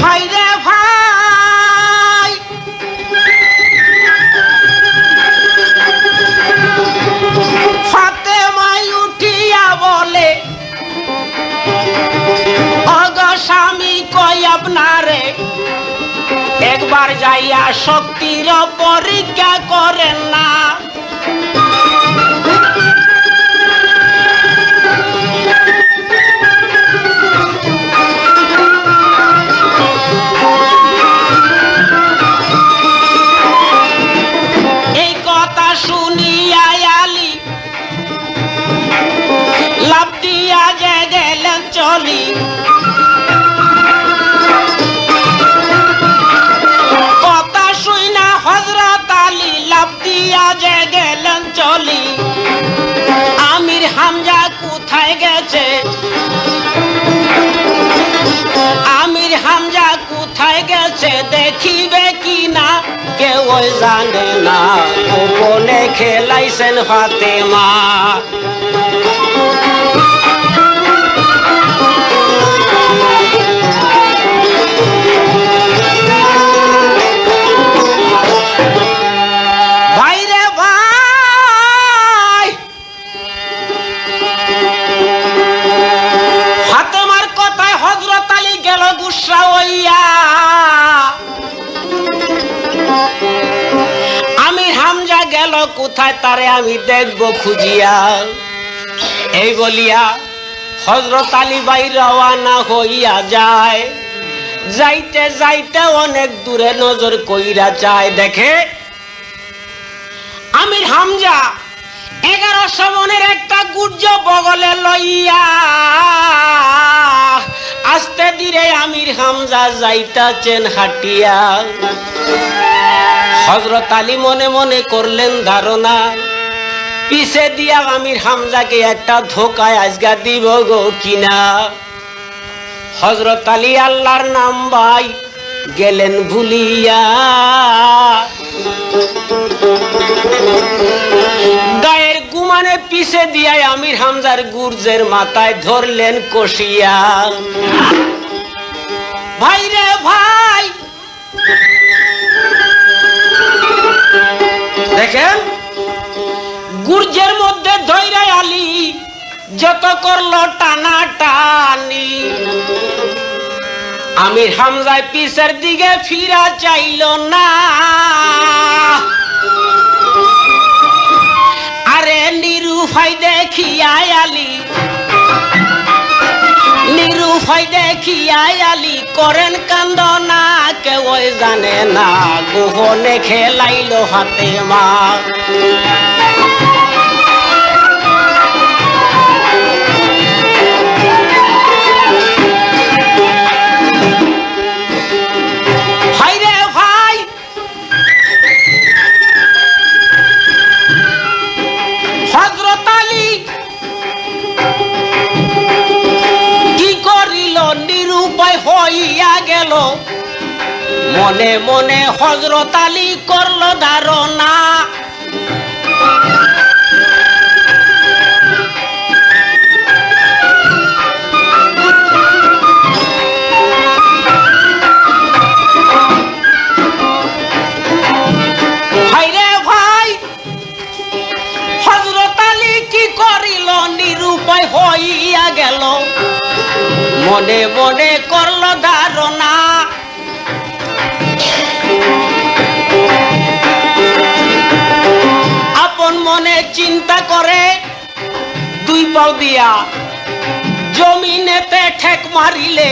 ভাই রে ভাই, ফাতেমাই উঠিয়া বলে, ওগো স্বামী কই আপনারে একবার যাইয়া শক্তির পরীক্ষা করেন না। এই কথা শুনিয়া আলী লাফ দিয়া যে গেলেন চলি। কথা শুইনা হযরত আলী লাফ দিয়া যে গেলেন চলি। আমির হামজা কোথায় গেছে, আমির হামজা কোথায় গেছে দেখিবে কিনা কেউ জানে না। গোপনে খেলাইছেন ফাতেমা। ভাইরে ভাই, ফাতেমার কথায় হযরত আলী গেল গুসা হইয়া। আমির হামজা গেল কোথায় তারে আমি দেখবো খুঁজিয়া। এই বলিয়া হযরত আলী ভাই রওয়ানা হইয়া যায়। যাইতে যাইতে অনেক দূরে নজর কইরা চায়, দেখে আমির হামজা 1100 মনের একটা গুর্জ বগলে লইয়া আস্তে ধীরে আমির হামজা যাইতাছেন হাঁটিয়া। হযরত আলী মনে মনে করলেন ধারণা, পিছে দিয়া আমির হামজাকে একটা ধোকায় আজগা দিব গো কিনা। হযরত আলী আল্লাহর নাম ভাই গেলেন ভুলিয়া। গায়ের গুমানে পিছে দিয়া আমির হামজার গুর্জের মাথায় ধরলেন কষিয়া। ভাই রে ভাই, দেখেন গুর্জের মধ্যে ধৈরা আলী যত করলো টানা টানি। আমির হামজায় পিছের দিকে ফিরা চাইল না। আরে নিরুপায় দেখিয়া আলী, নিরুপায় দেখিয়া আলী করেন কান্দনা। কেউ জানে না গোপনে খেলাইল ফাতেমা। হইয়া গেল মনে মনে হযরত আলী করল ধারণা। ভাইরে ভাই, হযরত আলী কি করিল নিরুপায় হইয়া গেল মনে মনে করল ধারণা। আপন মনে চিন্তা করে দুই পাও দিয়া জমিনেতে ঠেক মারিলে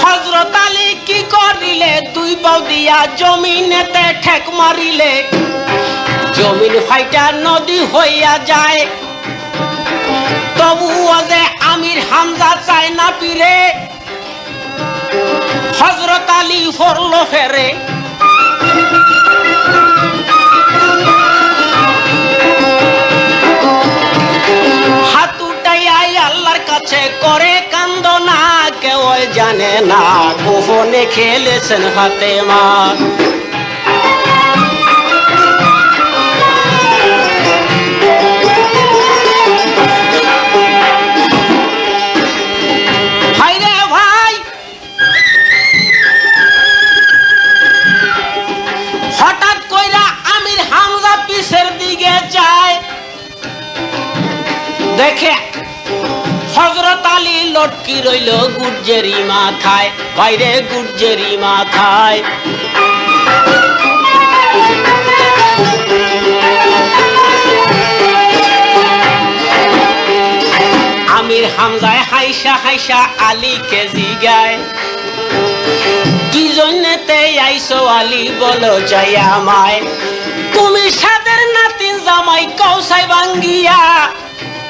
হযরত আলী কি করিলে দুই পাও দিয়া জমিনেতে ঠেক মারিলে জমিন ফাইটা নদী হইয়া যায়। তবুও যে আমির হামজা চায় না পিরে, হযরত আলী ফরল ফেরে। হাত উঠাইয়া আল্লাহর কাছে করে কান্দনা। কেউ জানে না গোপনে খেলেছেন ফাতেমা। দেখে হযরত আলী লটকি রইল গুর্জেরি মাথায়, বাইরে গুর্জেরি মাথায়। আমির হামজায় হাইসা হাইসা আলীকে জিগায়, কি জন্যতে আইসো আলী বলো যাই আমায়, তুমি সাদের নাতিন জামাই কৌসাই ভাঙ্গিয়া,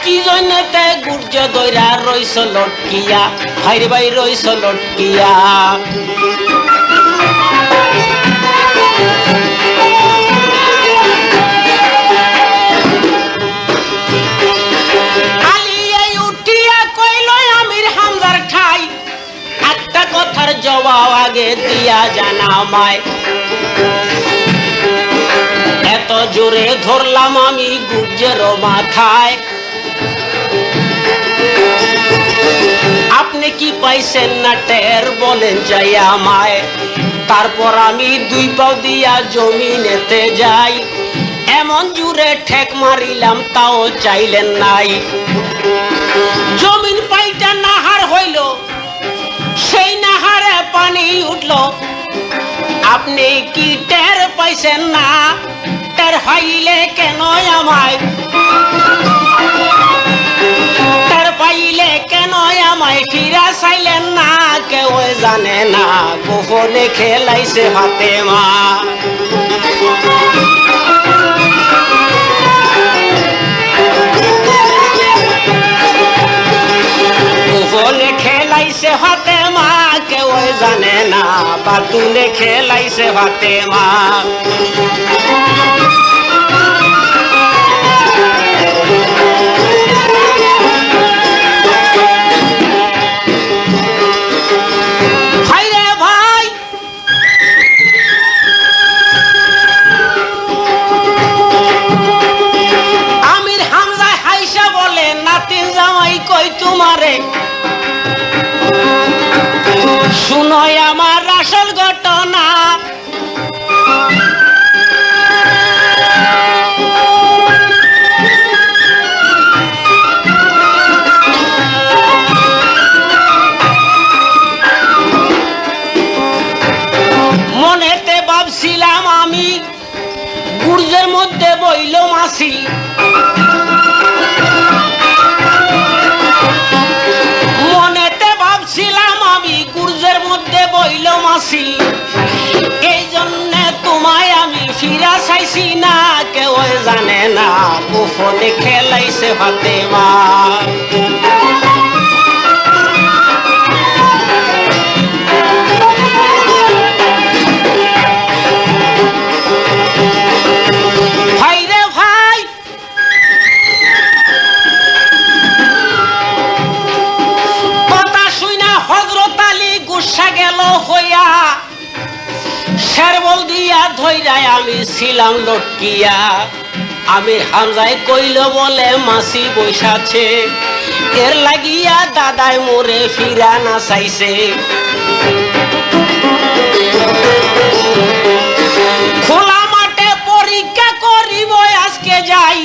কি জন্যতে গুর্জ দইরা রইস লটকিয়া, ভাইরে ভাই রইস লটকিয়া। কথার জবাব আগে দিয়া জানামায়, এত জোরে ধরলাম আমি গুর্জের মাথায়, আপনি কি পাইছেন না টের বলেন যাই আমায়। তারপর আমি দুই পাও দিয়া জমিনেতে যাই, এমন জোরে ঠেক মারিলাম তাও চাইলেন নাই। জমিন পাইটা নাহার হইল, সেই নাহারে পানি উঠল, আপনি কি টের পাইছেন না, টের পাইলে কেন আমায়, টের পাইলে কেন আমায় ফিরা চাইলেন না, কেউ জানে না গোপনে খেলাইছে ফাতেমা। গোপনে খেলাইছে ফাতেমা, কেউ জানে না বাতুলে খেলাইছে ফাতেমা। তোমারে শুনোই আমার আসল ঘটনা, মনেতে ভাবছিলাম আমি গুর্জের মধ্যে বইল মাসি, গুর্জের মধ্যে বইল মাসি, এই জন্য তোমায় আমি ফিরা চাইছি না, কেউ জানে না গোপনে খেলাইছে ফাতেমা। ভাইরে ভাই, কথা শুনা হযরত আলী গুসা গেল হইয়া, শেরবল দিয়া ধইরায় আমি ছিলাম লটকিয়া। আমির হামজায় কইল বলে মাসি বৈশাছে, এর লাগিয়া দাদাই মোরে ফিরা না চাইছে। খোলা মাঠে পরীক্ষা করিব আজকে যাই,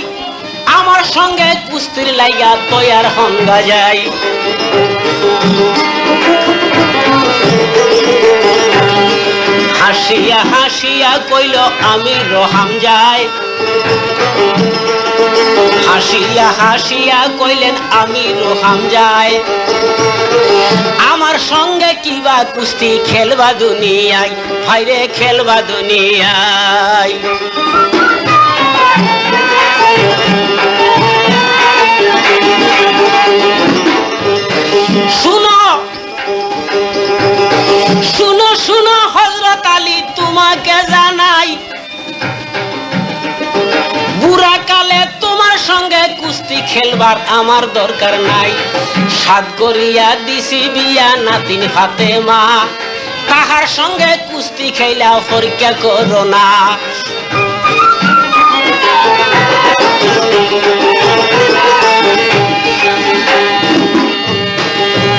আমার সঙ্গে কুস্তির লাইগা তৈয়ার হঙ্গা যাই। হাসিয়া হাসিয়া কইল আমির হামজায়, হাসিয়া হাসিয়া কইলেন আমির হামজায়, আমার সঙ্গে কিবা কুস্তি খেলবা দুনিয়ায়, ভাইরে খেলবা দুনিয়ায়। শুনো শুনো শুনো হযরত আলী, তোমাকে জানাই, বুড়া কালে তোমার সঙ্গে কুস্তি খেলবার আমার দরকার নাই। সাত করিয়া দিছি বিয়া নাতিন ফাতেমা, তাহার সঙ্গে কুস্তি খেলা পরীক্ষা করো না।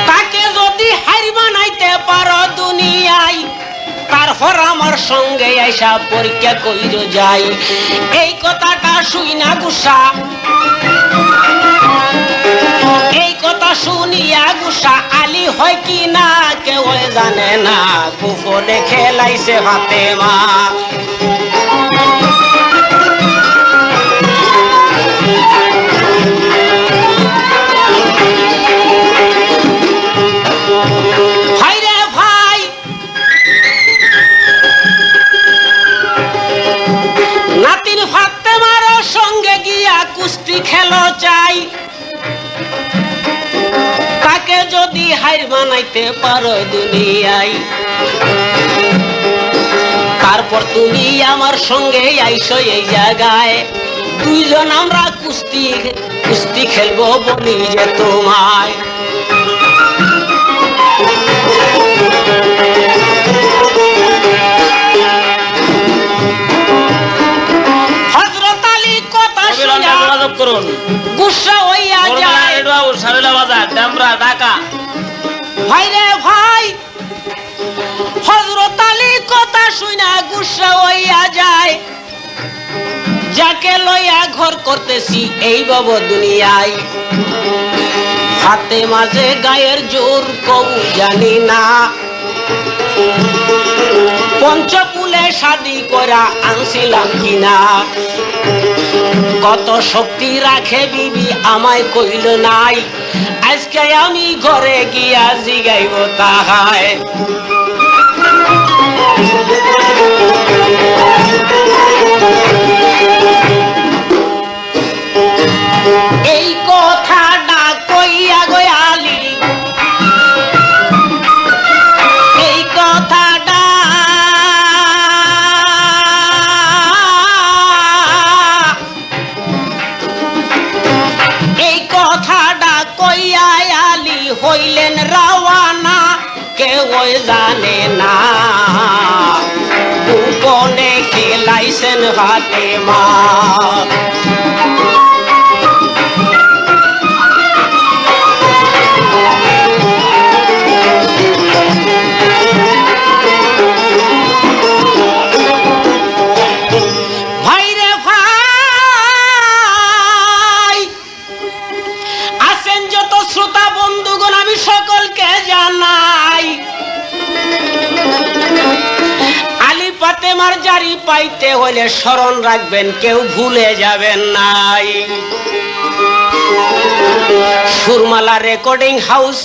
তাকে যদি হার বানাইতে পারো দুনিয়ায়, তারপর আমার সঙ্গে আইসা পরীক্ষা কইর যাই। এই কথাটা শুই না গুসা শুনিয়া গুসা আলী হয় কি না কেউ জানে না, গোপনে খেলাইছে ফাতেমা। ভাইরে ভাই, নাতিন ফাতেমার সঙ্গে গিয়া কুস্তি খেলো চাই, তাকে যদি হার বানাইতে পারো দুনিয়ায়, তারপর তুমি আমার সঙ্গে আইসো এই জায়গায়, দুইজন আমরা কুস্তি খেলবো বলি যে তোমায়। হযরত আলী কথা শুনে গুসা হইয়া যায়। ভাইরে ভাই, হযরত আলী কথা শুনে গুসা হইয়া যায়, যাকে লইয়া ঘর করতেছি এই বাব দুনিয়ায়। ফাতেমা যে গায়ের জোর কবু জানি না, পঞ্চকুলে শাদি করা আনছিলাম কিনা, কত শক্তি রাখে বিবি আমায় কইল নাই, আজকে আমি ঘরে গিয়া জিগাইব তাহায়। এই কথাটা কইয়া গো আলী, এই কথাটা কইয়া আলী হইলেন রাওয়ানা, কেউ জানে না গোপনে খেলাইছেন ফাতেমা। ভাইরে ভাই, আছেন যত শ্রোতা বন্ধুগণ, আমি সকলকে জানাই, আলী ফাতেমার জারি পাইতে হলে স্মরণ রাখবেন, কেউ ভুলে যাবেন নাই। সুরমালা রেকর্ডিং হাউস,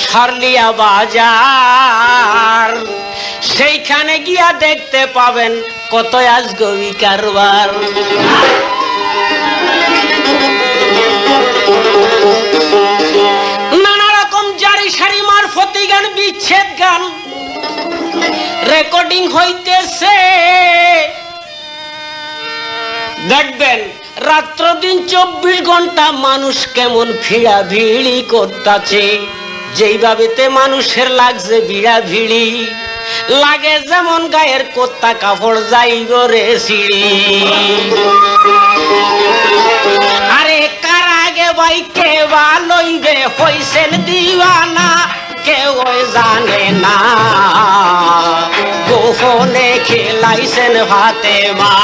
সারলিয়া বাজার, সেইখানে গিয়া দেখতে পাবেন কত আজগবি কারবার। নানা রকম জারি সারি মারফতি গান, বিচ্ছেদ গান রেকর্ডিং হইতেছে, দেখবেন রাত্র দিন 24 ঘন্টা মানুষ কেমন ভিড়া ভিড়ি করতেছে, যেইভাবেতে মানুষের লাগছে ভিড়া ভিড়ি, লাগে যেমন গায়ের কোত্তা কাপড় যাইব রে সিঁড়ি। আরে কার আগে ভাই কে বা লইবে হইছেন দিওয়ানা, কেউ জানে না গোপনে খেলাইছেন ফাতেমা।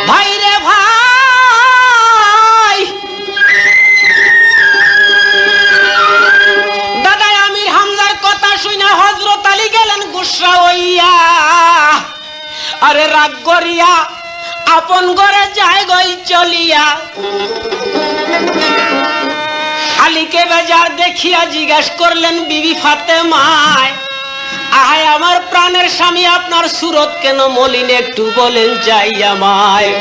ভাইরে ভাই, দাদা আমির হামজার কথা শুনে হযরত আলী গেলেন গুসা হইয়া, আরে রাগ করিয়া আপন ঘরে যায় গই চলিয়া। আলীকে বেজার দেখিয়া জিজ্ঞাস করলেন বিবি ফাতেমায়, আহায় আমার প্রাণের স্বামী, আপনার সুরত কেন মলিন, একটু বলেন চাই আমায়।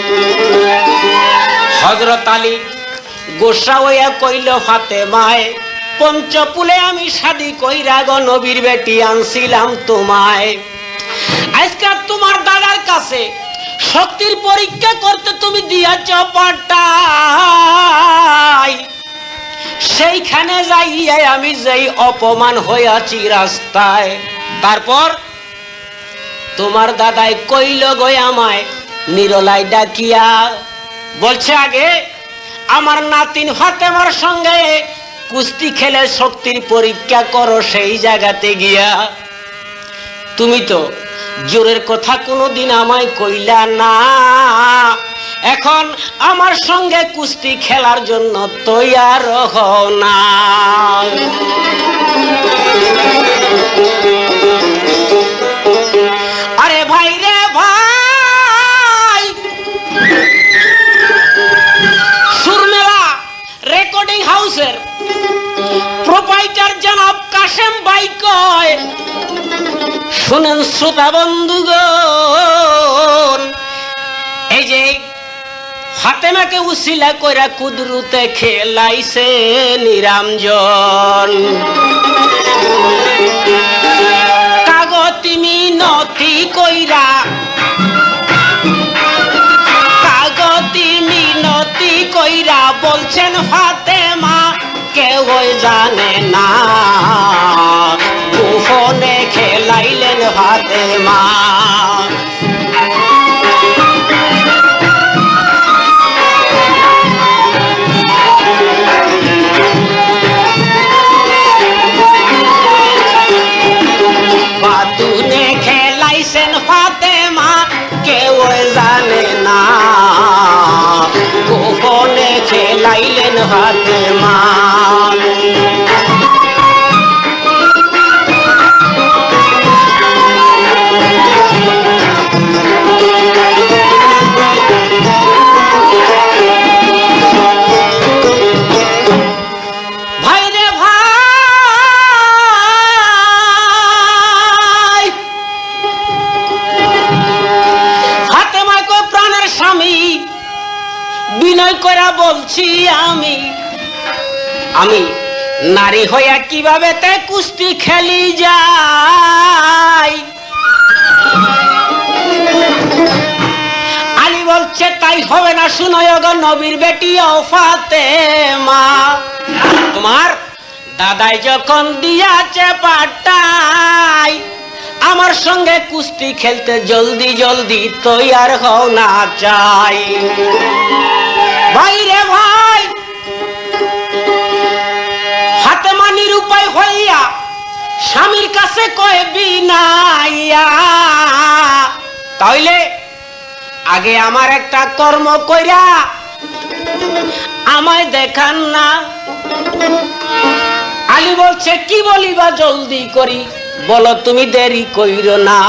হযরত আলী গোসা হইয়া কইল ফাতেমায়, পঞ্চকুলে আমি শাদি কইরা গো নবীর বেটি আনছিলাম তোমায়, আজকে তোমার দাদার কাছে শক্তির পরীক্ষা করতে তুমি দিয়াছ পাঠাই, সেইখানে যাইয়া আমি যেই অপমান হইয়াছি রাস্তায়, তারপর তোমার দাদাই কইল গো আমায় নিরলাই ডাকিয়া, বলছে আগে আমার নাতিন ফাতেমার সঙ্গে কুস্তি খেলে শক্তির পরীক্ষা করো সেই জায়গাতে গিয়া। তুমি তো জোরের কথা কোনোদিন আমায় কইলা না, এখন আমার সঙ্গে কুস্তি খেলার জন্য তৈয়ার হও না। আরে ভাই রে ভাই, সুরমেলা রেকর্ডিং হাউসের প্রোপাইটার জনাব কাশেম ভাই কয়, শুনেন শ্রোতা বন্ধুগণ, এই যে ফাতেমাকে উসিলা কইরা কুদরতে খেলাইছে নিরঞ্জন। কাগতি মিনতি কইরা, কাগতি মিনতি কইরা বলছেন ফাতেমা কেউ জানে না, গোপনে খেলাইলেন ফাতেমা। বাতুনে খেলাইছেন ফাতেমা কেউ জানে না, গোপনে খেলাইলেন ফাতেমা। বিনয় কইরা বলছি আমি, আমি নারী হইয়া কিভাবে তে কুস্তি খেলি যাই। আলী বলছে তাই হবে না, শুনোই গো নবীর বেটি ও ফাতেমা, তোমার দাদাই যখন দিয়াছে পাটাই, আমার সঙ্গে কুস্তি খেলতে জলদি জলদি তৈয়ার হও না চাই। ভাই রে ভাই, ফাতেমা নিরুপায় হইয়া স্বামীর কাছে কয় বিনাইয়া, তাইলে আগে আমার একটা কর্ম কইরা আমায় দেখান না। আলী বলছে কি বলিবা জলদি করি, বলো তুমি দেরি কইরো না।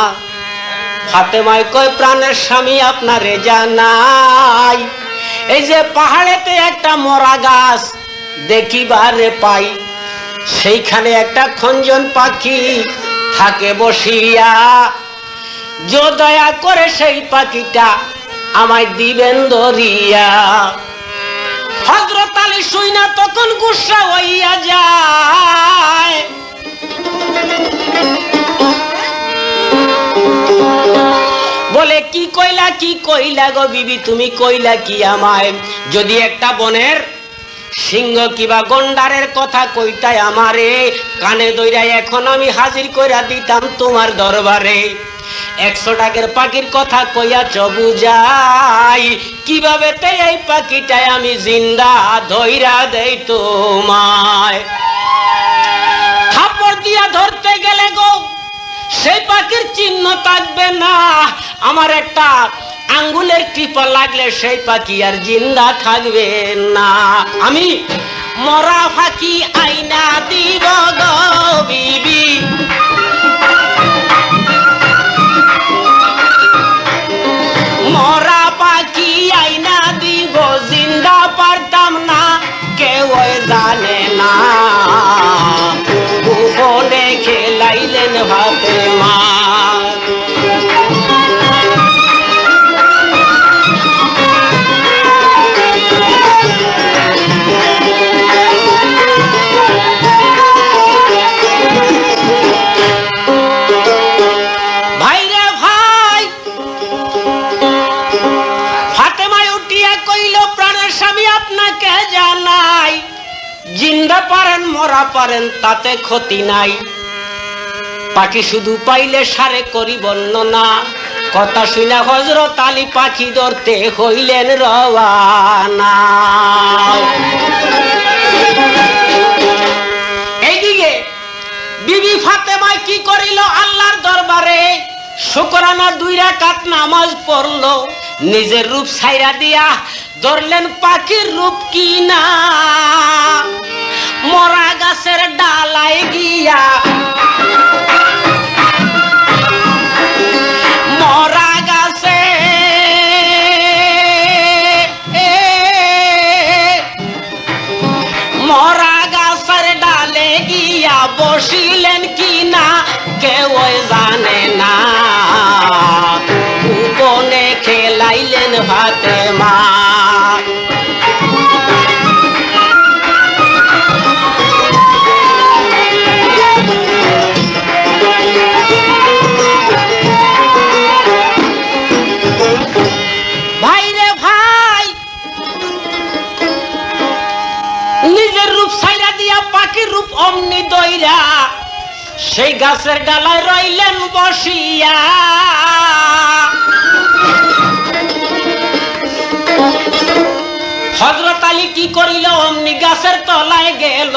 ফাতেমায় কয় প্রাণের স্বামী আপনারে জানাই, এই যে পাহাড়েতে একটা মরা গাছ দেখিবারে পাই, সেইখানে একটা খঞ্জন পাখি থাকে বসিয়া, যো দয়া করে সেই পাখিটা আমায় দিবেন ধরিয়া। হযরত আলী শুইনা তখন গুসা হইয়া যায়, বলে কি কইলা গো বিবি, তুমি কইলা কি আমায়? যদি একটা বনের সিংহ কিবা গন্ডারের কথা কইতাই আমারে, কানে দইরা এখন আমি হাজির কইরা দিতাম তোমার দরবারে। 100 টাকার পাখির কথা কইয়াছ বুঝাই, কিভাবে তে এই পাখিটাই আমি জিন্দা ধইরা দেই তোমায়। থাপ্পড় দিয়া ধরতে গেলে গো সেই পাখির চিহ্ন থাকবে না, আমার একটা আঙ্গুলের টিপা লাগলে সেই পাখি আর জিন্দা থাকবে না। আমি মরা পাখি আইনা দিব গো বিবি, মরা পাখি আইনা দিব, জিন্দা পারতাম না, কেউ জানে না, গোপনে খেলাইলেন ফাতেমা। জিন্দা পারেন মরা পারেন তাতে ক্ষতি নাই, পাখি শুধু পাইলে সারে করি বর্ণনা। কথা শুনা হযরত আলী পাখি ধরতে হইলেন রওয়ানা। শুকরানা 2 রাকাত নামাজ পড়লো, নিজের রূপ ছাইরা দিয়া ধরলেন পাখির রূপ কিনা। মরা গাছের ডালায় গিয়া, মরা গাছে মরা গাছের ডালে গিয়া বসিলেন কিনা কেউ জানে না। গোপনে খেলাইলেন ফাতেমা। ভাই রে ভাই, নিজের রূপ ছাইরা দিয়া পাখির রূপ অমনি দইরা সেই গাছের ডালায় রইলেন বসিয়া। হযরত আলী কি করিল, অমনি গাছের তলায় গেল।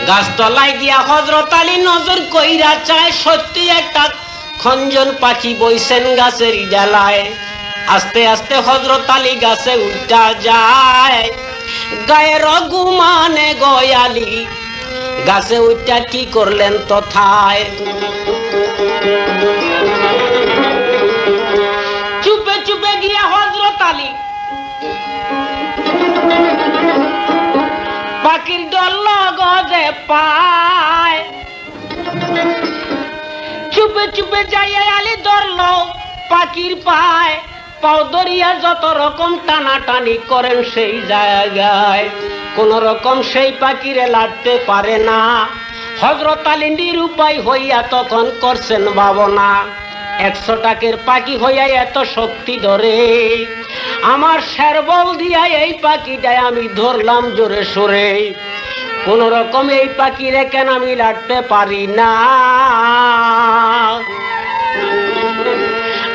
গাছ তলায় গিয়া হযরত আলী নজর কইরা চায়, সত্যি একটা খঞ্জন পাখি বইছেন গাছের ডালায়। আস্তে আস্তে হযরত আলী গাছে উঠা যায়, গায়ের গুমানে গয়ালি গাছে উঠা কি করলেন তথায়। চুপে চুপে গিয়া হযরত আলী পাখির দল লগতে পায়। চুপে চুপে যাইয়া আলী ধরলো পাখির পায়। পাও ধরিয়া যত রকম টানাটানি করেন সেই জায়গায়, কোন রকম সেই পাখিরে লাড়তে পারে না। হযরত আলী নিরুপায় হইয়া তখন করছেন ভাবনা, 100 টাকের পাখি হইয়া এত শক্তি ধরে, আমার শের বল দিয়া এই পাখিটাই আমি ধরলাম জোরে সোরে, কোন রকম এই পাখিরে কেন আমি লাড়তে পারি না।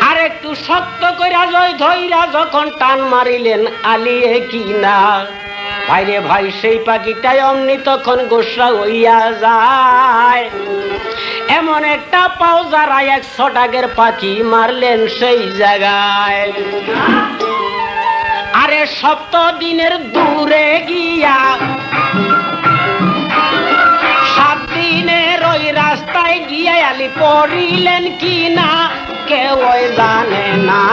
আর একটু শক্ত কইরা জয় ধইরা যখন টান মারিলেন আলী কিনা, ভাইরে ভাই সেই পাখিটাই অমনি তখন গোসা হইয়া যায়। এমন একটা পাও যারা 100 টাকের পাখি মারলেন সেই জায়গায়। আরে 7 দিনের দূরে গিয়া 7 দিনের ওই রাস্তায় গিয়া আলী পড়িলেন কিনা কেউ জানে না।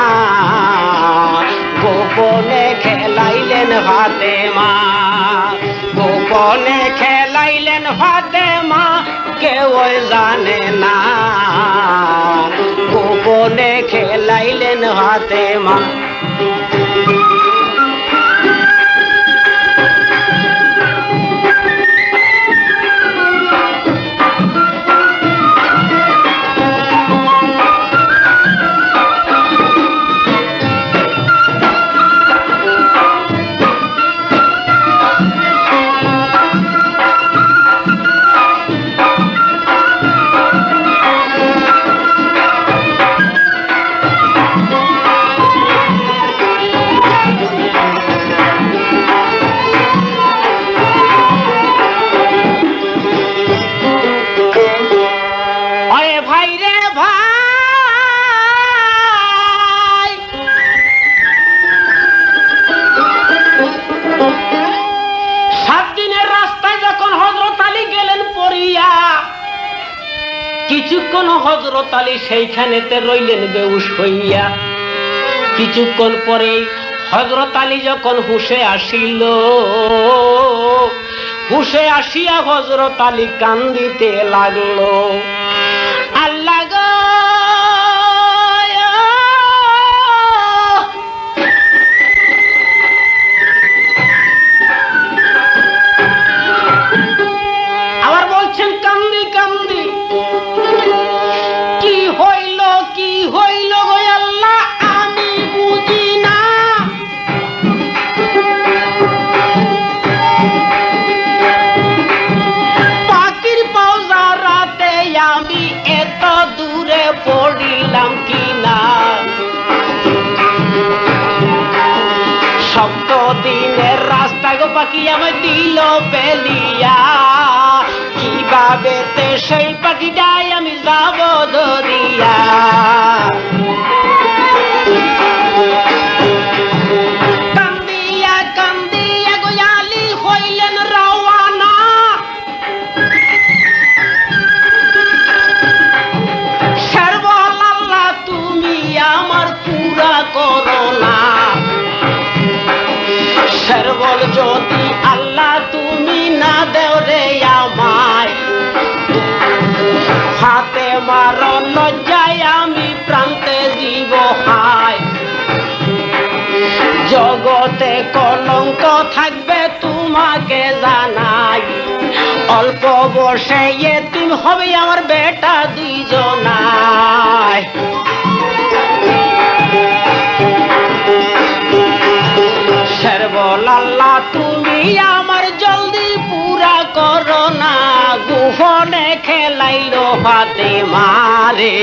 গোপনে খেলাইলেন ফাতেমা, গোপনে খেলাইলেন ফাতেমা, কেউ জানে না। গোপনে খেলাইলেন ফাতেমা। কিছুক্ষণ হযরত আলী সেইখানেতে রইলেন বেহুশ হইয়া। কিছুক্ষণ পরে হযরত আলী যখন হুশে আসিল, হুশে আসিয়া হযরত আলী কান্দিতে লাগলো, আল্লাহ গো আবার বলছেন কান্দি কান্দি, কি হইল গো আল্লাহ আমি বুঝি না। পাখির পাও রাতে আমি এত দূরে পড়িলাম কিনা। 7 দিনের রাস্তা গো পাখি আমায় দিল পেলিয়া, কিভাবে সেই পাখিটাই আমি যাব ধরিয়া। অল্প বসে এতিম হবে আমার বেটা দুইজনায়। শেরবল আল্লাহ তুমি আমার জলদি পুরা করো না, গোপনে খেলাইলো ফাতেমারে।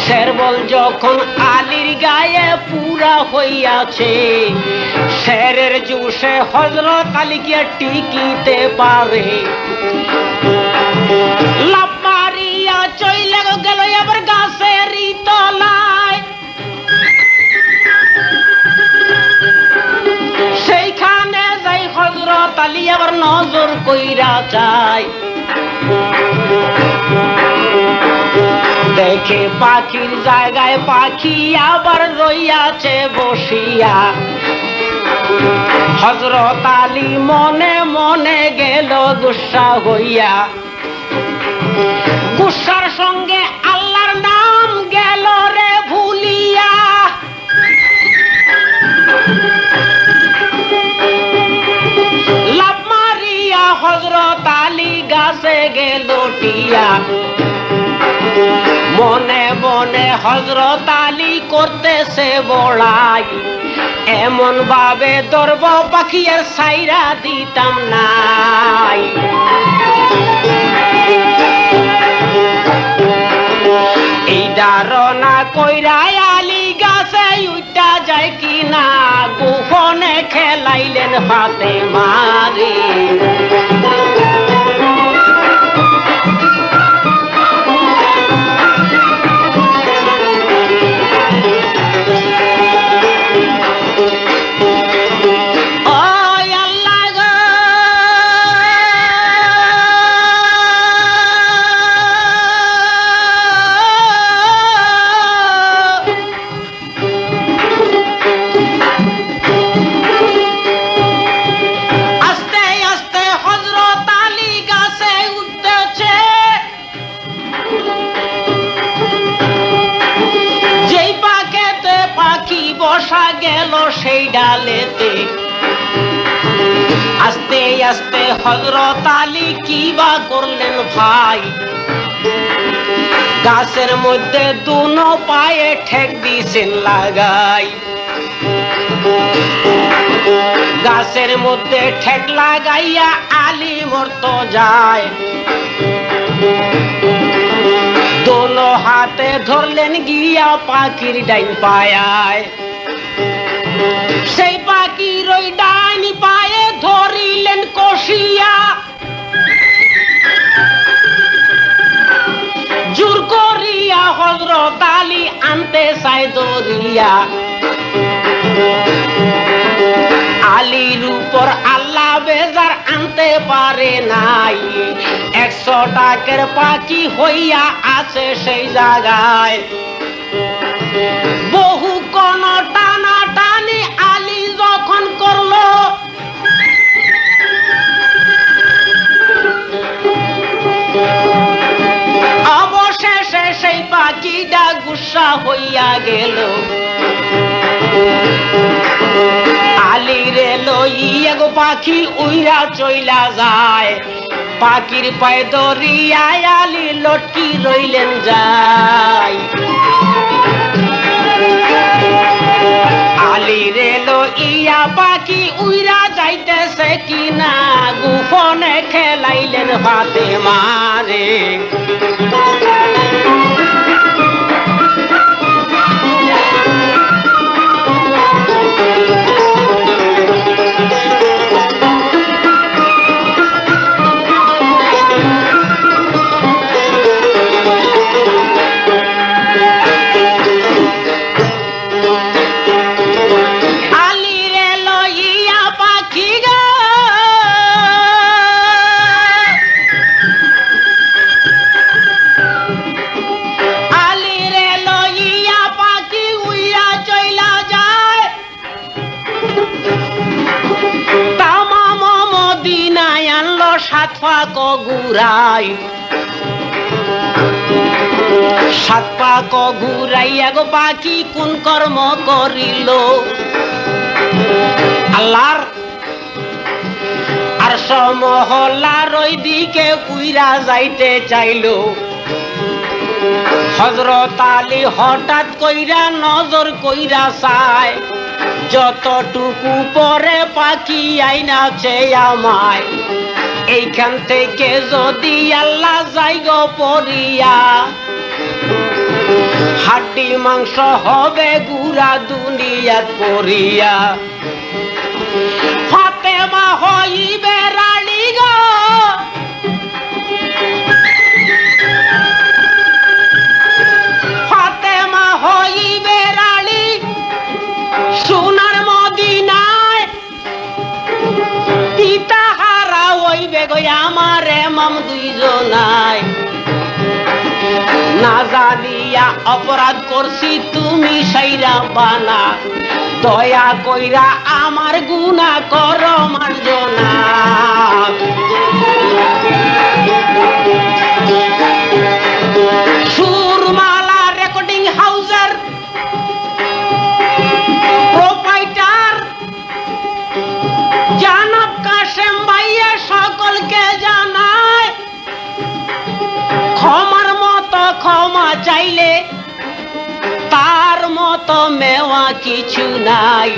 শেরবল যখন আলীর গায়ে পুরা হইয়াছে, শেরের জুসে হযরত আলীকে টিকিতে পারে। লাফ মারিয়া চইলে গেল এবার গাছের তলায়। সেইখানে যাই হযরত আলী আবার নজর কইরা যায়। দেখে পাখির জায়গায় পাখি আবার রইয়াছে বসিয়া। হযরত আলী মনে মনে গেল গুসা হইয়া, গুসার সঙ্গে আল্লাহর নাম গেল রে ভুলিয়া। লাফ মারিয়া হযরত আলী গাছে গেল টিয়া। মনে মনে হযরত আলী করতেছে বড়াই, এমন ভাবে ধরব পাখি আর ছাইরা দিতাম নাই। এই ধারণা কইরা আলী গাছে উঠা যায় কিনা, গোপনে খেলাইলেন ফাতেমারে। সেই ডালেতে আস্তে আস্তে হযরত আলী কি বা করলেন ভাই, গাছের মধ্যে দুনো পায়ে ঠেক দিয়েছেন লাগাই। গাছের মধ্যে ঠেক লাগাইয়া আলী মরতো যায়। দোনো হাতে ধরলেন গিয়া পাখির ডাইন পায়ায়। সেই পাখির ওই ডাইন পায়ে ধরিলেন কষিয়া। জোর করিয়া হযরত আলী আনতে চাই দরিয়া। আলীর উপর আল্লাহ বেজার আনতে পারে নাই। 100 টাকার পাখি হইয়া আছে সেই জায়গায়। বহু কোন টানা টানি আলী যখন করলো, অবশেষে সেই পাখিটা গুসা হইয়া গেল। আলী রে লইয়া গো পাখি উইরা চইলা যায়। পাখির পায়ে দরিয়ায় আলী লটকি রইলেন যায়। আলী রে লইয়া পাখি উইরা যাইতেছে কিনা, গোপনে খেলাইলেন ফাতেমারে। সাত পাক ঘুরাই, সাত পাক ঘুরাইয়া গো পাখি কোন কর্ম করিল আল্লাহর আর সমহল্লার ওই দিকে উইরা যাইতে চাইল। হযরত আলী হঠাৎ কইরা নজর কইরা চায়, যতটুকু পরে পাখি আইনাছে আমায়, এইখান থেকে যদি আল্লাহ যাই গো পড়িয়া, হাড্ডি মাংস হবে গুড়া দুনিয়াত পড়িয়া। ফাতেমা হইবে রানী গো, ফাতেমা হইবে রানী সোনার মদিনায়, পিতা হারা হইবে গো আমার এমাম দুইজনায়। না জানিয়া অপরাধ করছি তুমি সাইরা বানা, দয়া কইরা আমার গুনাহ করো মার্জনা। সুরমালা রেকর্ডিং হাউসের প্রোপাইটার জনাব কাশেম ভাইয়া সকলকে জানায়, ক্ষমার মতো ক্ষমা চাইলে তার মতো মেওয়া কিছু নাই।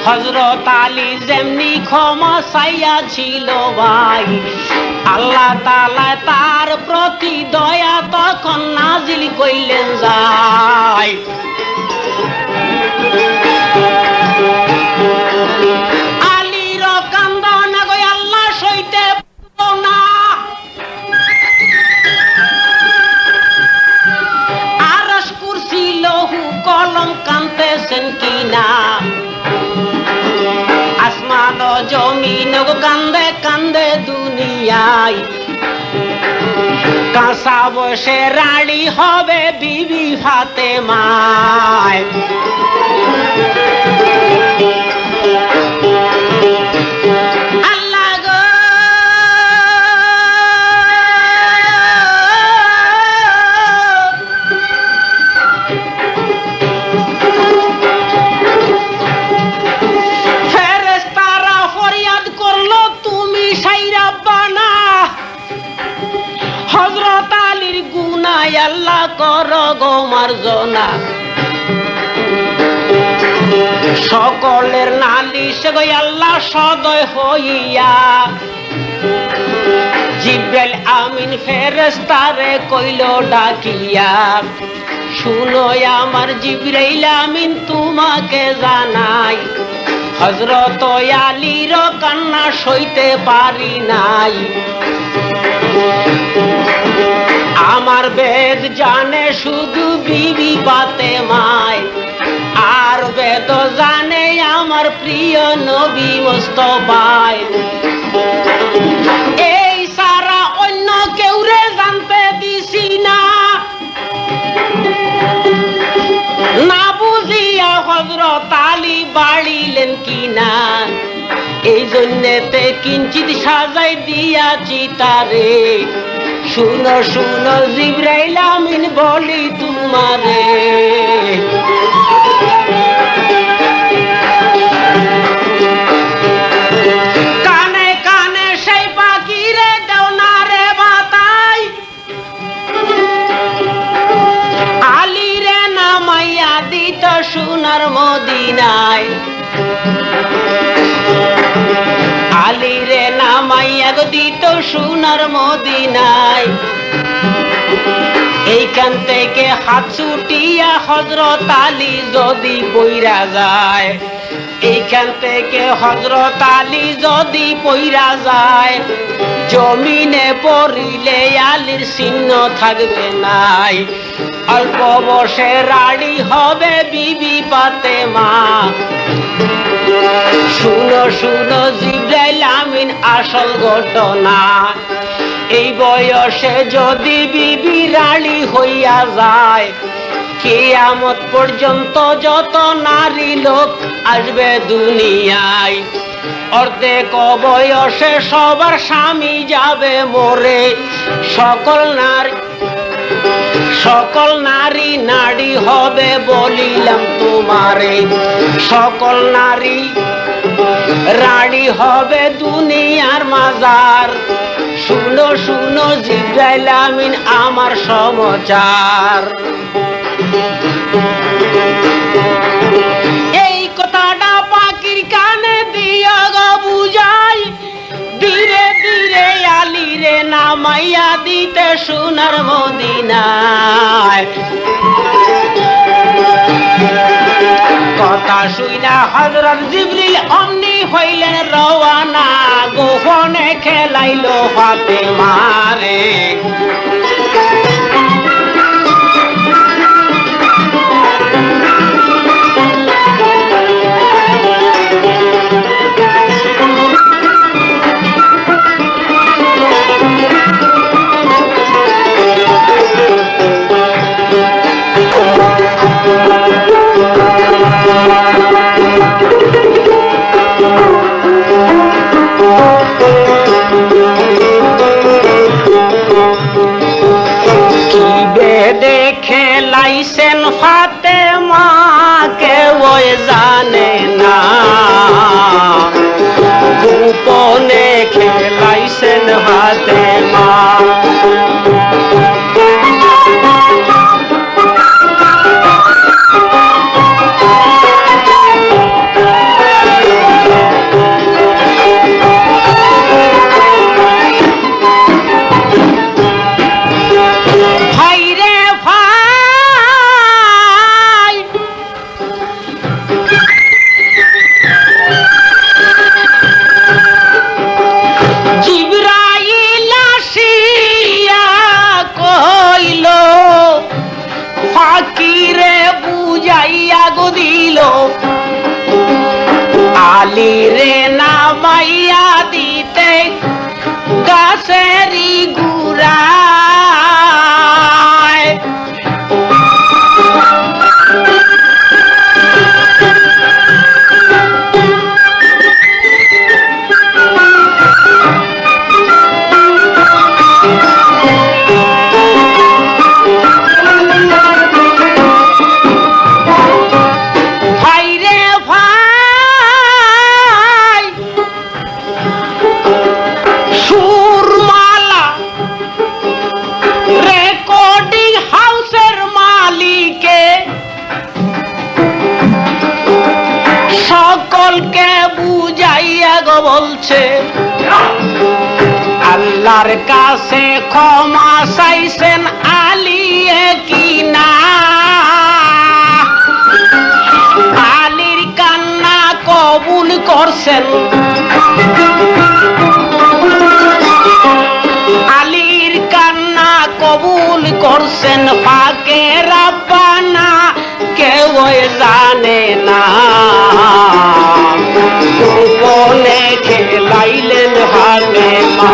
হযরত আলী যেমনি ক্ষমা চাইয়া ছিল ভাই, আল্লাহ তাআলা তার প্রতি দয়া তখন নাজিল কইলেন যায়। আলীর কান্দন গো আল্লাহ সইতে পারো না, আরশ কুরসি লৌহ কলম কাঁদতেছেন কিনা, আসমান ও জমিন গো কান্দে কান্দে দুনিয়ায়। কাঁচা বসে রানী হবে বিবি ফাতেমায়। আল্লাহ গো ফেরেশতারা ফরিয়াদ করলো তুমি সাইরা বানা, হযরত আলীর গুনাহ আল্লাহ করো গো মার্জনা। সকলের নালিশ গো আল্লাহ সদয় হইয়া, জিবরাইল আমিন ফেরেশতারে কইল ডাকিয়া, শুনো আমার জিবরাইল আমিন তোমাকে জানাই, হযরত আলীর কান্না সইতে পারি নাই। আমার বেদ জানে শুধু বিবি ফাতেমায়, আর বেদ জানে আমার প্রিয় নবী মুস্তাফায়। এই সারা অন্য কেউ রে জানতে দিছি না, না বুঝিয়া হযরত আলী বাড়িলেন কিনা, এই জন্যতে কিঞ্চিত সাজাই দিয়াছি তারে। শুনো শুনো জিবরাইল আমিন বলি তোমারে, কানে কানে সেই পাখিরে দেও না রে বাতাই, আলীরে নামাইয়া দিত সোনার মদিনায়। আলীরে নামাইয়া দিত সোনার মদিনায়। এইখান থেকে হাত ছুটিয়া হযরত আলী যদি পইরা যায়, এইখান থেকে হযরত আলী যদি পইরা যায়, জমিনে পড়িলে আলীর চিহ্ন থাকবে নাই। অল্প বয়সে রানী হবে বিবি ফাতেমা। শুনো শুনো জিবরাইল আমিন আসল ঘটনা, এই বয়সে যদি বিবি রানী হইয়া যায়, কিয়ামত পর্যন্ত যত নারী লোক আসবে দুনিয়ায়, অর্ধেক বয়সে সবার স্বামী যাবে মরে। সকল নারী নারী হবে বলিলাম তোমারে। সকল নারী রানী হবে দুনিয়ার মাজার। শুনো শুনো জিবরাইল আমিন আমার সমাচার। এই কথাটা পাখির কানে দিয়া গো বুঝাই, ধীরে ধীরে আলিরে নামাইয়া দিতে সোনার মদিনায়। কথা শুইনা হযরত জিবরিল অমনি হইলেন রওয়ানা। গোপনে খেলাইলো ফাতেমারে। খেলাইছেন ফাতেমাকে ওই জানে না, গোপনে খেলাইছেন ফাতেমা। আলিরে নামাইয়া দিতে গাছেরি গুড়ায়। সকলকে বুঝাইয়া গো বলছে আল্লাহর কাছে ক্ষমা চাইছেন আলিয়ে কিনা। আলীর কান্না কবুল করছেন, আলীর কান্না কবুল করছেন। পাকে রাব্বানা কেউ জানে না, গোপনে খেলাইলেন ফাতেমা।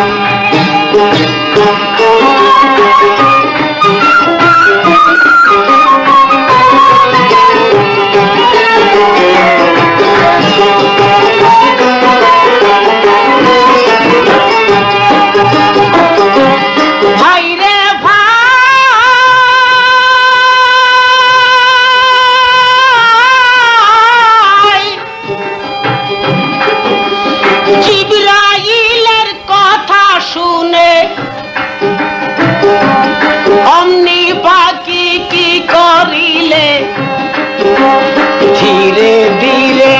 জিবরাইলের কথা শুনে অমনি পাখি কি করিলে, ধীরে ধীরে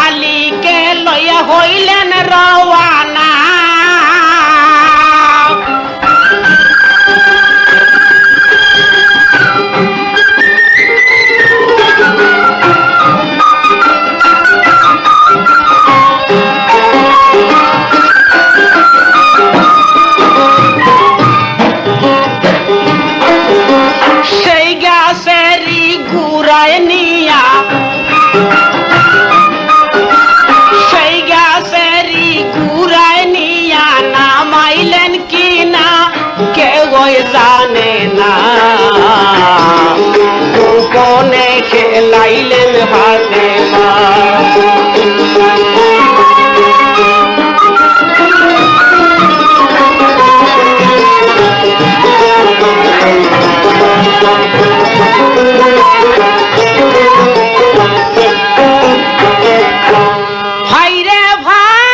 আলীকে লইয়া হইলেন রওয়ানা। সেই গাছেরই গুড়ায় নিয়া, সেই গাছেরই গুড়ায় নিয়া নামাইলেন কিনা কেউ জানে না, গোপনে খেলাইলেন ফাতেমা। ভাইরে ভাই,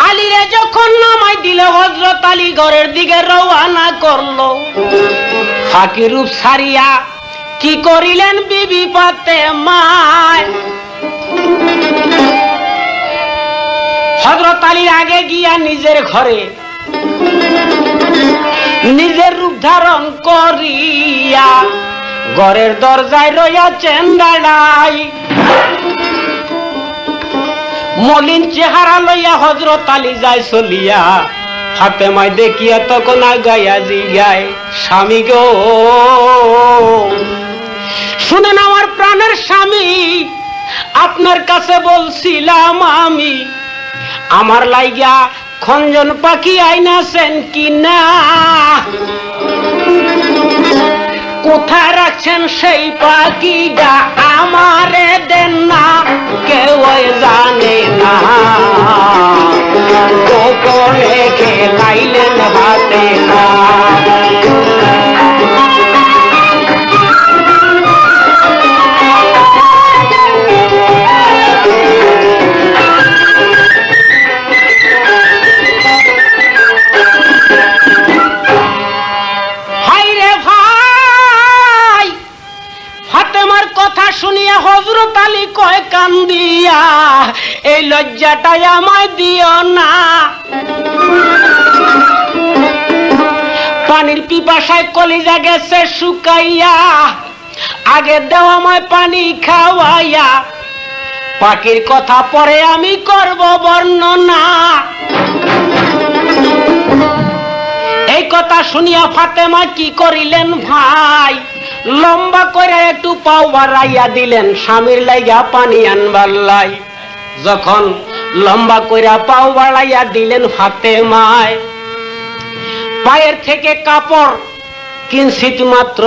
আলীরে যখন নামাই দিল হযরত আলী ঘরের দিকে রওনা করলো। ফাঁকিরূপ ছাড়িয়া কি করিলেন বিবি ফাতেমায়? হযরত আলীর আগে গিয়া নিজের ঘরে নিজের রূপ ধারণ করিয়া ঘরের দরজায় রইয়াছেন দাঁড়াই। মলিন চেহারা লইয়া হযরত আলী যায় চলিয়া। ফাতেমায় দেখিয়া তখন আগাইয়া জিগায়, স্বামী গো, শুনেন আমার প্রাণের স্বামী, আপনার কাছে বলছিলাম আমি, আমার লাইগা খঞ্জন পাখি আইনাছেন কিনা, কোথায় রাখছেন সেই পাখিটা আমারে দেন না, কেউ জানে না, গোপনে খেলাইলেন হাতে না। শুনিয়া হযরত আলী কয় কান্দিয়া, এই লজ্জাটাই আমায় দিও না। পানির পিপাসায় কলিজা গেছে শুকাইয়া, আগে দাও আমায় পানি খাওয়াইয়া, পাখির কথা পরে আমি করব বর্ণনা। এই কথা শুনিয়া ফাতেমা কি করিলেন ভাই, লম্বা করে একটু পাও বাড়াইয়া দিলেন স্বামীর লাইগা পানি আনবার লাই। যখন লম্বা করে পাও বাড়াইয়া দিলেন ফাতেমায়, পায়ের থেকে কাপড় কিঞ্চিত মাত্র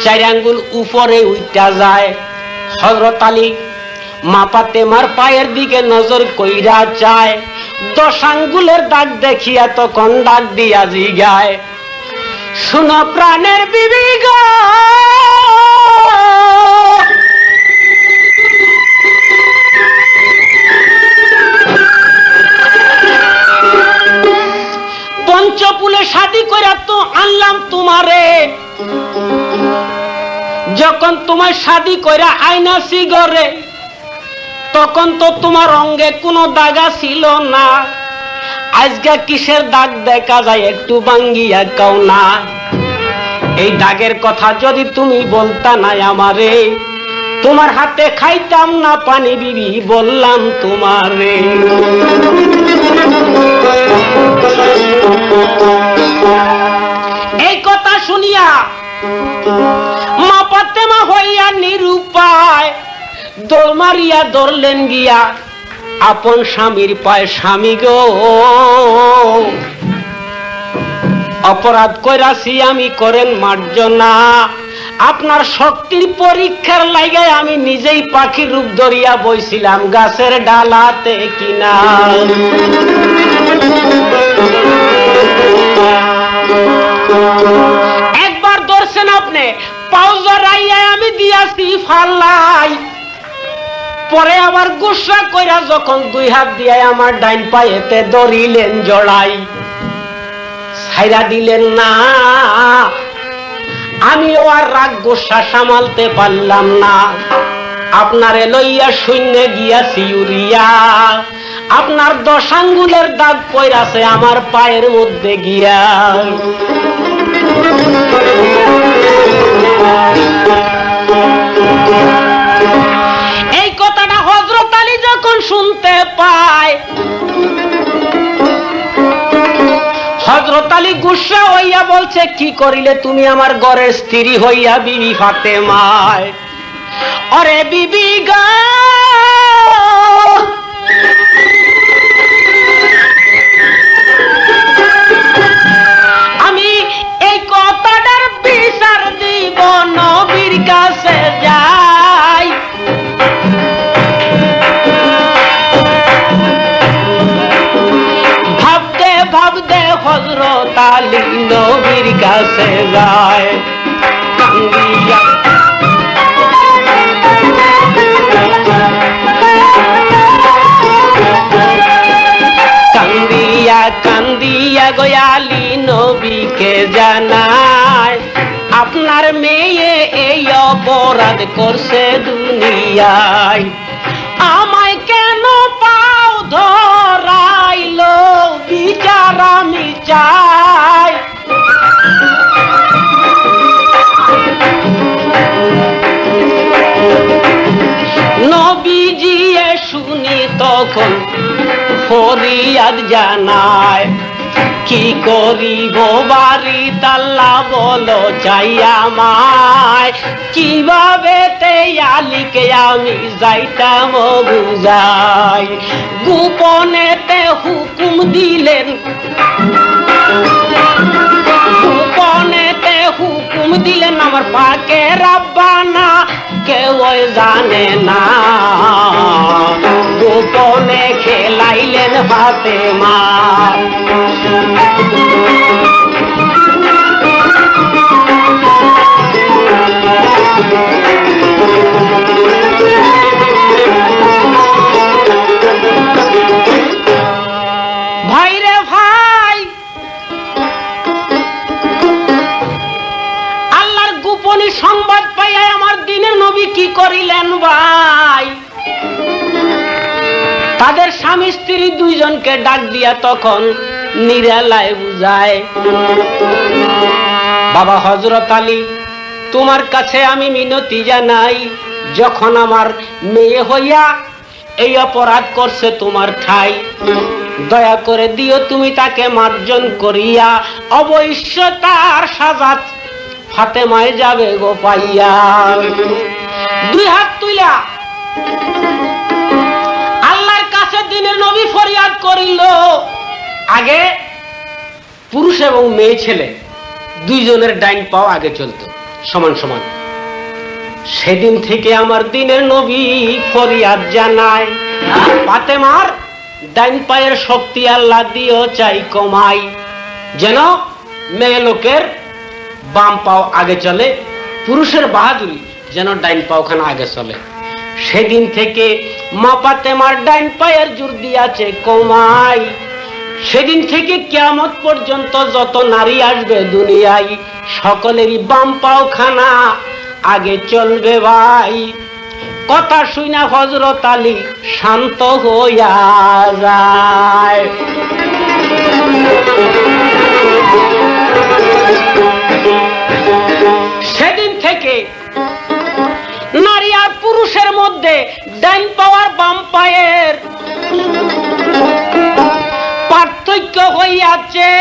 4 আঙ্গুল উপরে উঠা যায়। হযরত আলী মা ফাতেমার পায়ের দিকে নজর কইরা চায়, 10 আঙ্গুলের দাগ দেখিয়া তখন ডাক দিয়া জিগায়, শুনো প্রাণের বিবি গো, পঞ্চপুলে শাদী কইরা তো আনলাম তোমারে, যখন তোমার শাদী কইরা আইনাছি ঘরে, তখন তো তোমার অঙ্গে কোনো দাগা ছিল না, আজকে কিসের দাগ দেখা যায় একটু ভাঙ্গিয়া কাও না। এই দাগের কথা যদি তুমি বলতা না আমারে, তোমার হাতে খাইতাম না পানি বিবি, বললাম তোমারে। এই কথা শুনিয়া মা ফাতেমা হইয়া নিরুপায় দৌড় মারিয়া ধরলেন গিয়া আপন স্বামীর পায়, স্বামী গো, অপরাধ কইরাছি আমি, করেন মার্জনা, আপনার শক্তির পরীক্ষার লাগায় আমি নিজেই পাখির রূপ ধরিয়া বইছিলাম গাছের ডালাতে কিনা। একবার ধরছেন আপনি, পাও জড়াইয়া আমি দিয়াছি ফাল্লাই, পরে আবার গুসা কইরা যখন 2 হাত দিয়ে আমার ডাইন পায়েতে ধরিলেন জড়াই, ছাইরা দিলেন না। আমি আর রাগ গোসা সামালতে পারলাম না, আপনারে লইয়া শূন্যে গিয়াছি উড়িয়া, আপনার 10 আঙ্গুলের দাগ পইরাছে আমার পায়ের মধ্যে গিয়া। এই কথাটা হযরত আলী যখন শুনতে পায়, হযরত আলী গুসা হইয়া বলছে, কি করিলে তুমি আমার ঘরের স্ত্রী হইয়া বিবি ফাতেমায়? অরে বিবি গো, আমি এই কথাটার বিচার দিব নবীর কাছে যাই। ভাবতে ভাবতে হযরত আলী কাছে যায় কান্দিয়া কান্দিয়া কান্দিয়া গয়ালি নবীকে জানায় আপনার মেয়ে এই অপরাধ করছে দুনিয়ায় আমায় কেন পাও ধরাইলো বিচার আমি চাই নবীজি শুনি তখন ফরিয়াদ জানায় কি করিব বাড়ি তাল্লা বলো চাই আমায় কিভাবে আলীকে আমি যাইতাম বুঝাই গোপনেতে হুকুম দিলেন গোপনেতে হুকুম দিলেন আমার পাকে রাব্বানা কেউ জানে না গোপনে খেলাইলেন ফাতেমা ভাইরে ভাই আল্লাহর গোপনী সংবাদ পাইয়া আমার দিনের নবী কি করিলেন ভাই তাদের স্বামী স্ত্রী দুইজনকে ডাক দিয়া তখন নিরালায় বুঝায় বাবা হযরত আলী তোমার কাছে আমি মিনতি জানাই যখন আমার মেয়ে হইয়া এই অপরাধ করছে তোমার ঠাই দয়া করে দিও তুমি তাকে মার্জন করিয়া অবশ্য তার সাজা ফাতেমায় যাবে গো পাইয়া দুই হাত তুইলা আল্লাহর কাছে দিনের নবী ফরিয়াদ করিল আগে পুরুষ এবং মেয়ে ছেলে দুইজনের ডাইন পাও আগে চলতো সমান সমান সেদিন থেকে আমার দিনের নবী ফরিয়াদ জানায় ফাতেমার ডাইন পায়ের শক্তি আল্লাহ দিও চাই কমাই যেন মেয়ে লোকের বাম পাও আগে চলে পুরুষের বাহাদুরি যেন ডাইন পাওখানা আগে চলে সেদিন থেকে মা ফাতেমার ডাইন পায়ের জোর দিয়াছে কমাই সেদিন থেকে কিয়ামত পর্যন্ত যত নারী আসবে দুনিয়ায় সকলেরই বাম পাওখানা আগে চলবে ভাই কথা শুনা হযরত আলী শান্ত হইয়া যায় সেদিন থেকে নারী আর পুরুষের মধ্যে ডাইন পাওয়ার বাম পায়ের পার্থক্য হইয়াছে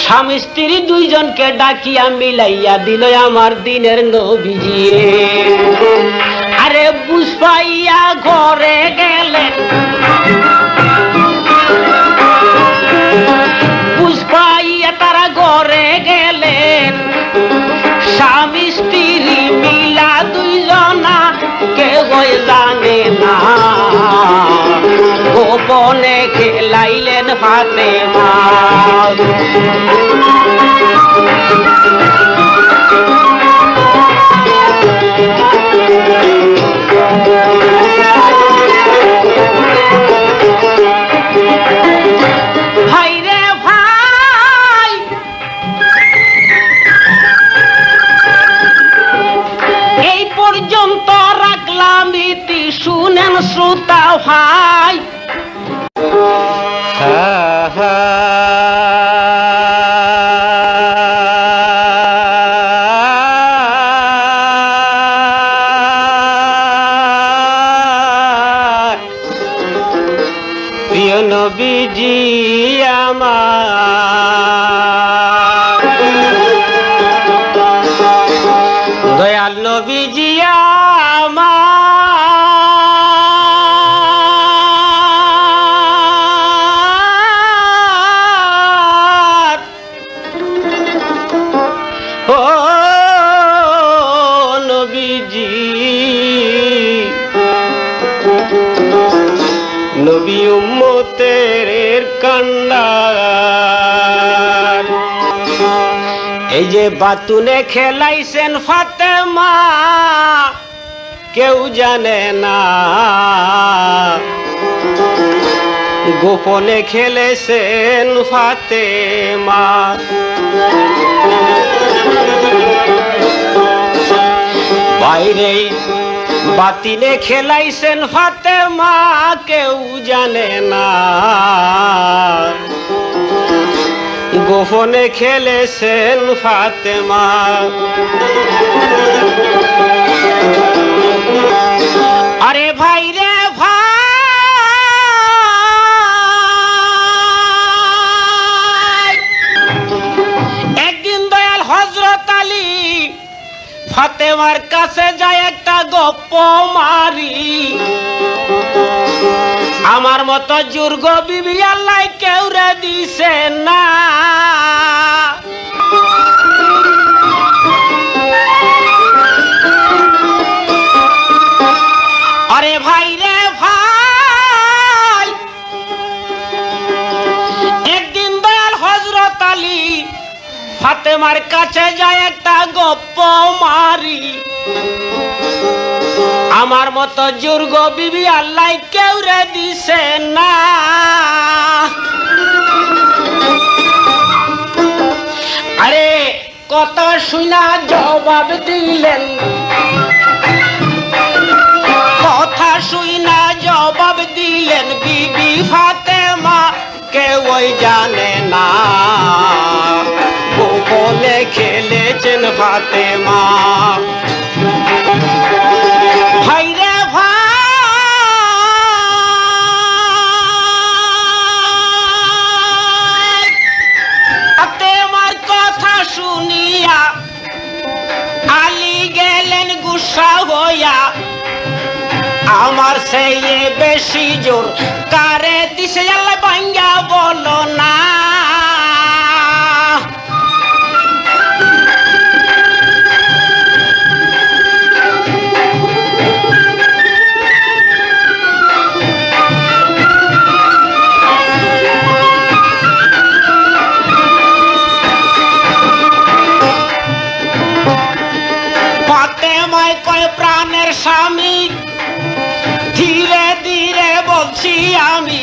স্বামী স্ত্রী দুইজনকে ডাকিয়া মিলাইয়া দিল আমার দিনের নবীজি আরে বুঝ পাইয়া ঘরে গেলেন বুঝ পাইয়া তারা ঘরে গেলেন স্বামী স্ত্রী মিলা দুইজনা কেউ জানে না গোপনে খেলাইলেন ফাতেমা ভাইরে ভাই এই পর্যন্ত রাখলাম ইতি শুনেন শ্রোতা ভাই প্রিয় নবীজি আমার দয়াল নবীজি আমার ও নবীজি নবী উম্মতের কান্ডা এই যে বাতুনে খেলাইছেন ফাতেমা কেউ জানে না, গোপনে খেলেছেন ফাতেমা। বাইরে বাতিনে খেলাইছেন ফাতেমা কেউ জানে না, গোপনে খেলেছেন ফাতেমা। আরে ভাই রে ভাই, একদিন দয়াল হযরত আলী ফাতেমার কাছে যায় একটা গপ্প মারি, আমার মতো জুর্গ বিবি আল্লাহ কেউ রে দিছে না। আরে ভাই রে ভাই, একদিন দয়াল হযরত আলী ফাতেমার কাছে যায় একটা গপ্প মারি, আমার মতো জুর্গ বিবি আল্লাহ কেউ রে দিছে না। আরে কথা শুনা জবাব দিলেন, কথা শুনা জবাব দিলেন বিবি ফাতেমা কেউ জানে না, গোপনে খেলেছেন ফাতেমা। ভাই রে ভাই, ফাতেমার কথা শুনিয়া আলী গেলেন গুসা হইয়া, আমার সেই বেশি জোর কারে দিছে আল্লাহ ভাঙ্গা বলো না। ফাতেমায় কয় প্রাণের স্বামী, ধীরে ধীরে বলছি আমি,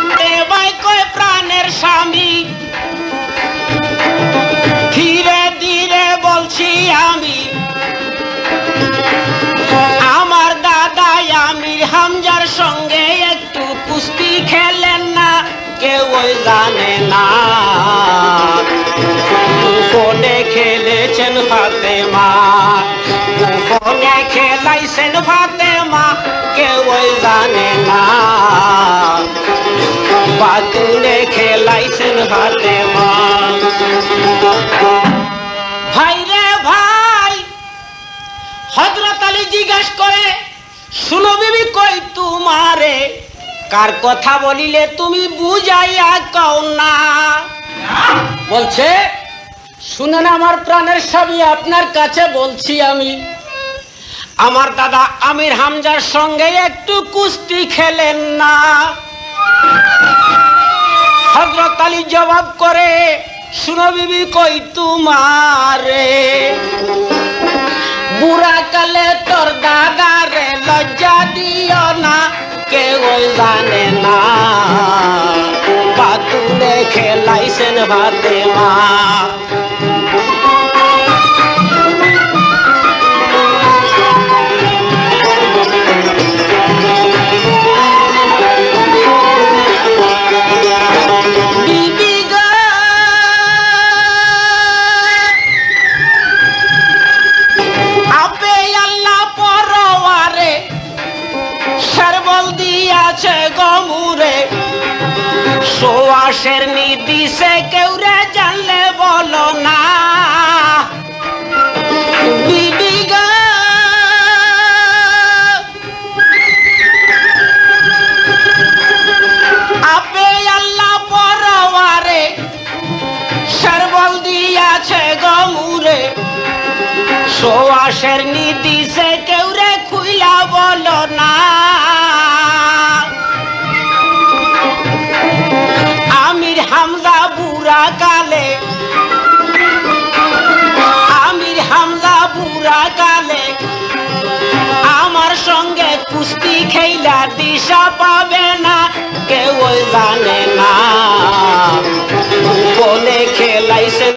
ফাতেমায় কয় প্রাণের স্বামী, ধীরে ধীরে বলছি আমি, আমার দাদা আমির হামজার সঙ্গে একটু কুস্তি খেলেন না, কেউ জানে না, গোপনে খেলেছেন ফাতেমা, গোপনে খেলাইছেন ফাতেমা কেউ জানে না, বাতুনে খেলাইছেন ফাতেমা। ভাই রে ভাই, হযরত আলী জিজ্ঞাসা করে শুনো বিবি কই তোমারে, কার কথা বলিলে তুমি বুঝাইয়া কও না। বলছে শুনেন আমার প্রাণের স্বামী, আপনার কাছে বলছি আমি, আমার দাদা আমির হামজার সঙ্গে একটু কুস্তি খেলেন না। হযরত আলী জবাব করে শুনো বিবি কই তোমারে, বুড়া কালে তোর দাদারে লজ্জা দিও না, কেউ জানে না, বাতুনে খেলাইছেন ফাতেমা। সোয়াশের নিদিছে কেউ রে জানলে বলো না, বিবি গো আপে আল্লাহ পরওয়ারে সরবল দিয়াছে গমুরে, সোয়াশের নিদিছে কেউ রে খুইলা বলো না। আমির হামজা বুড়া কালে এই খেলার দিশা পাবে না কেউ জানে না গোপনে খেলাইছে